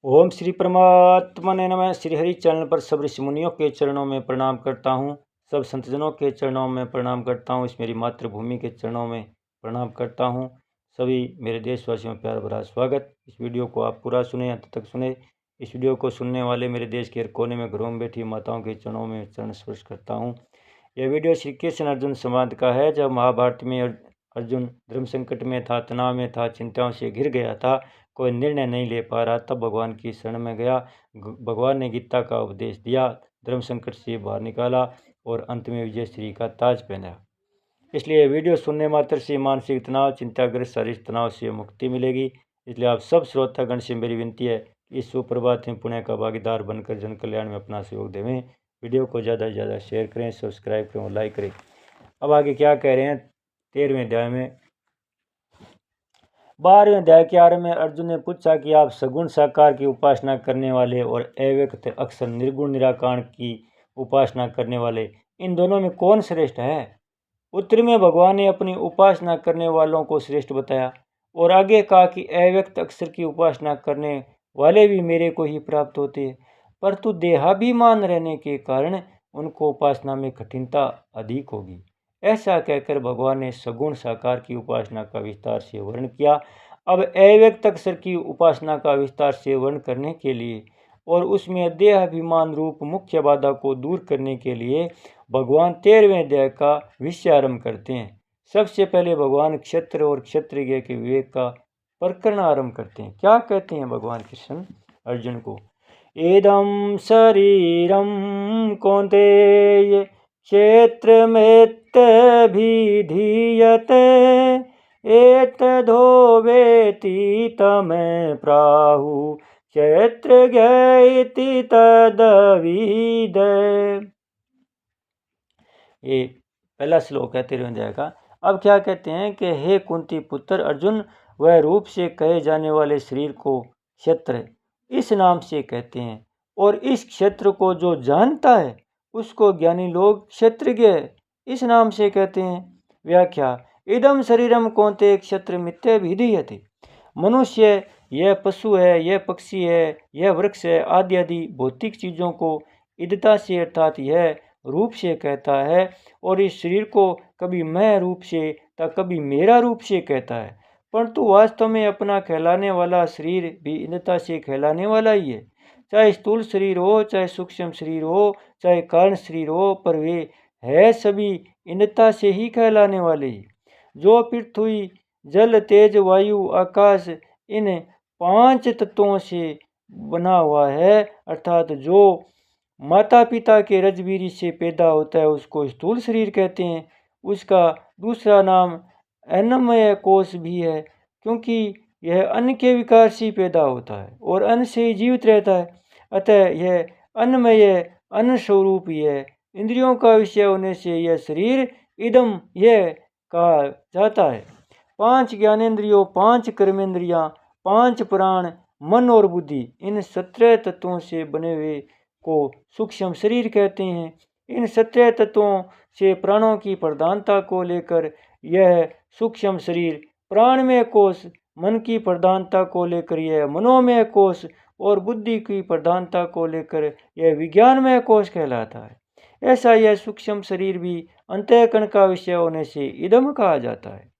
ओम श्री परमात्मा ने नमः। श्री हरि चैनल पर सब ऋषि मुनियों के चरणों में प्रणाम करता हूँ। सब संतजनों के चरणों में प्रणाम करता हूँ। इस मेरी मातृभूमि के चरणों में प्रणाम करता हूँ। सभी मेरे देशवासियों में प्यार भरा स्वागत। इस वीडियो को आप पूरा सुने, अंत तक सुने। इस वीडियो को सुनने वाले मेरे देश के हर कोने में घरों में बैठी माताओं के चरणों में चरण स्पर्श करता हूँ। यह वीडियो श्री कृष्ण अर्जुन संवाद का है। जब महाभारत में अर्जुन धर्म संकट में था, तनाव में था, चिंताओं से घिर गया था, कोई निर्णय नहीं ले पा रहा, तब भगवान की शरण में गया। भगवान ने गीता का उपदेश दिया, धर्म संकट से बाहर निकाला और अंत में विजय श्री का ताज पहना। इसलिए वीडियो सुनने मात्र से मानसिक तनाव, चिंताग्रस्त शारीरिक तनाव से मुक्ति मिलेगी। इसलिए आप सब श्रोतागण से मेरी विनती है कि इस सुप्रभात में पुण्य का भागीदार बनकर जन कल्याण में अपना सहयोग देवें। वीडियो को ज़्यादा से ज़्यादा शेयर करें, सब्सक्राइब करें और लाइक करें। अब आगे क्या कह रहे हैं 13वें अध्याय में। 12वें अध्याय के आरंभ में अर्जुन ने पूछा कि आप सगुण साकार की उपासना करने वाले और अव्यक्त अक्षर निर्गुण निराकार की उपासना करने वाले, इन दोनों में कौन श्रेष्ठ है? उत्तर में भगवान ने अपनी उपासना करने वालों को श्रेष्ठ बताया और आगे कहा कि अव्यक्त अक्षर की उपासना करने वाले भी मेरे को ही प्राप्त होते हैं, परंतु देहाभिमान रहने के कारण उनको उपासना में कठिनता अधिक होगी। ऐसा कहकर भगवान ने सगुण साकार की उपासना का विस्तार से वर्णन किया। अब अव्यक्त अक्षर की उपासना का विस्तार से वर्णन करने के लिए और उसमें देहाभिमान रूप मुख्य बाधा को दूर करने के लिए भगवान 13वें अध्याय का विषय आरंभ करते हैं। सबसे पहले भगवान क्षत्र और क्षत्रिय के विवेक का प्रकरण आरंभ करते हैं। क्या कहते हैं भगवान कृष्ण अर्जुन को? एदं शरीरं कौन्तेय क्षेत्रमेत्यभिधीयते एतदो वेति तमें प्राहुः क्षेत्रज्ञ इति तद्विद। ये पहला श्लोक है 13वें अध्याय का। अब क्या कहते हैं कि हे कुंती पुत्र अर्जुन, वह रूप से कहे जाने वाले शरीर को क्षेत्र इस नाम से कहते हैं और इस क्षेत्र को जो जानता है उसको ज्ञानी लोग क्षेत्रज्ञ इस नाम से कहते हैं। व्याख्या: इदम शरीरम कौन्तेय क्षेत्र मिथ्याभिधीयते। मनुष्य, यह पशु है, यह पक्षी है, यह वृक्ष है, आदि आदि भौतिक चीज़ों को इदता से अर्थात यह रूप से कहता है और इस शरीर को कभी मैं रूप से तो कभी मेरा रूप से कहता है, परंतु वास्तव में अपना कहलाने वाला शरीर भी इदता से कहलाने वाला ही है। चाहे स्थूल शरीर हो, चाहे सूक्ष्म शरीर हो, चाहे कारण शरीर हो, पर वे है सभी इनता से ही कहलाने वाले ही। जो पृथ्वी, जल, तेज, वायु, आकाश इन 5 तत्वों से बना हुआ है, अर्थात जो माता पिता के रजबीरी से पैदा होता है उसको स्थूल शरीर कहते हैं। उसका दूसरा नाम अन्नमय कोश भी है, क्योंकि यह अन्न के विकार से पैदा होता है और अन्न से ही जीवित रहता है। अतः यह अन्नमय अन्न स्वरूप ही है। इंद्रियों का विषय होने से यह शरीर इदम यह कहा जाता है। 5 ज्ञानेंद्रियों, 5 कर्मेंद्रियां, 5 प्राण, मन और बुद्धि, इन 17 तत्वों से बने हुए को सूक्ष्म शरीर कहते हैं। इन 17 तत्वों से प्राणों की प्रधानता को लेकर यह सूक्ष्म शरीर, प्राणमय कोश मन की प्रधानता को लेकर यह मनोमय कोश और बुद्धि की प्रधानता को लेकर यह विज्ञानमय कोश कहलाता है। ऐसा यह सूक्ष्म शरीर भी अंतःकरण का विषय होने से इदम कहा जाता है।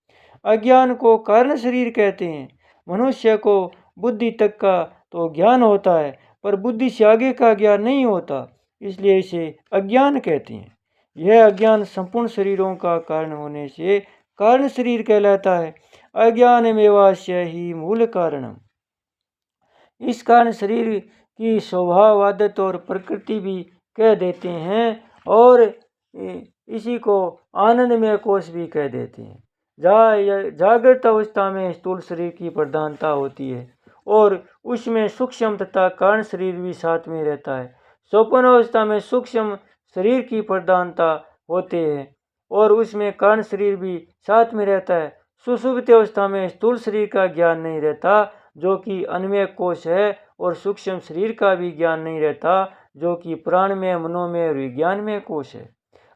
अज्ञान को कारण शरीर कहते हैं। मनुष्य को बुद्धि तक का तो ज्ञान होता है, पर बुद्धि से आगे का ज्ञान नहीं होता, इसलिए इसे अज्ञान कहते हैं। यह अज्ञान संपूर्ण शरीरों का कारण होने से कारण शरीर कहलाता है। अज्ञानमेवास्य ही मूल कारणम। इस कारण शरीर की स्वभाव, आदत और प्रकृति भी कह देते हैं और इसी को आनंदमय कोश भी कह देते हैं। जागृत अवस्था में स्थूल शरीर की प्रधानता होती है और उसमें सूक्ष्म तथा कारण शरीर भी साथ में रहता है। स्वप्न अवस्था में सूक्ष्म शरीर की प्रधानता होते हैं और उसमें कारण शरीर भी साथ में रहता है। सुषुप्ति अवस्था में स्थूल शरीर का ज्ञान नहीं रहता, जो कि अन्नमय कोश है, और सूक्ष्म शरीर का भी ज्ञान नहीं रहता, जो कि प्राणमय, मनोमय और विज्ञानमय कोश है।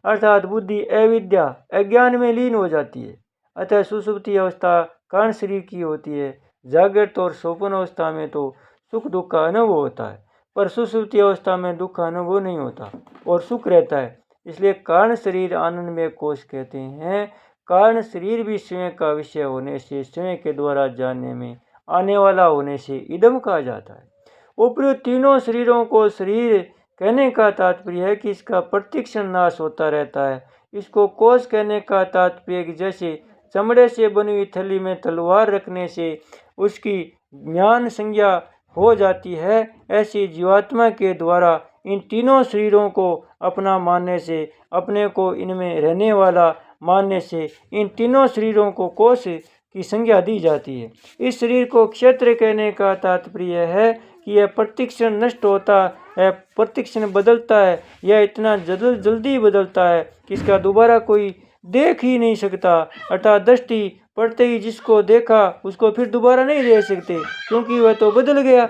अर्थात बुद्धि अविद्या अज्ञान में लीन हो जाती है। अतः सुषुप्ति अवस्था कारण शरीर की होती है। जागृत और स्वप्न अवस्था में तो सुख दुख का अनुभव होता है, पर सुषुप्ति अवस्था में दुख का अनुभव नहीं होता और सुख रहता है। इसलिए कारण शरीर आनंदमय कोश कहते हैं। कारण शरीर भी स्वयं का विषय होने से, स्वयं के द्वारा जानने में आने वाला होने से इदम कहा जाता है। उपयुक्त तीनों शरीरों को शरीर कहने का तात्पर्य है कि इसका प्रतिक्षण नाश होता रहता है। इसको कोश कहने का तात्पर्य कि जैसे चमड़े से बनी हुई थैली में तलवार रखने से उसकी ज्ञान संज्ञा हो जाती है, ऐसी जीवात्मा के द्वारा इन तीनों शरीरों को अपना मानने से, अपने को इनमें रहने वाला मानने से इन तीनों शरीरों को कोश की संज्ञा दी जाती है। इस शरीर को क्षेत्र कहने का तात्पर्य है कि यह प्रतिक्षण नष्ट होता है, प्रतिक्षण बदलता है, यह इतना जल्दी बदलता है कि इसका दोबारा कोई देख ही नहीं सकता। अर्थात दृष्टि पड़ते ही जिसको देखा उसको फिर दोबारा नहीं देख सकते, क्योंकि वह तो बदल गया।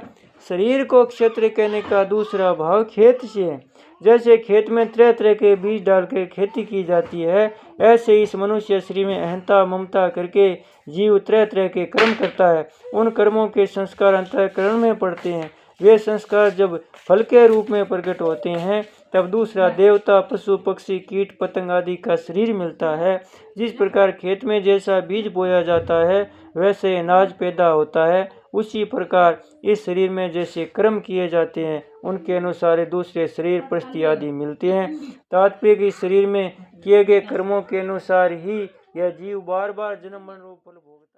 शरीर को क्षेत्र कहने का दूसरा भाव खेत से है। जैसे खेत में तरह तरह के बीज डालकर खेती की जाती है, ऐसे इस मनुष्य शरीर में अहंता ममता करके जीव तरह तरह के कर्म करता है। उन कर्मों के संस्कार अंतःकरण में पड़ते हैं। वे संस्कार जब फल के रूप में प्रकट होते हैं तब दूसरा देवता, पशु, पक्षी, कीट पतंग आदि का शरीर मिलता है। जिस प्रकार खेत में जैसा बीज बोया जाता है वैसे अनाज पैदा होता है, उसी प्रकार इस शरीर में जैसे कर्म किए जाते हैं उनके अनुसार दूसरे शरीर परिस्थिति आदि मिलते हैं। तात्पर्य कि शरीर में किए गए कर्मों के अनुसार ही यह जीव बार बार जन्म मरण रूप फल भोगता है।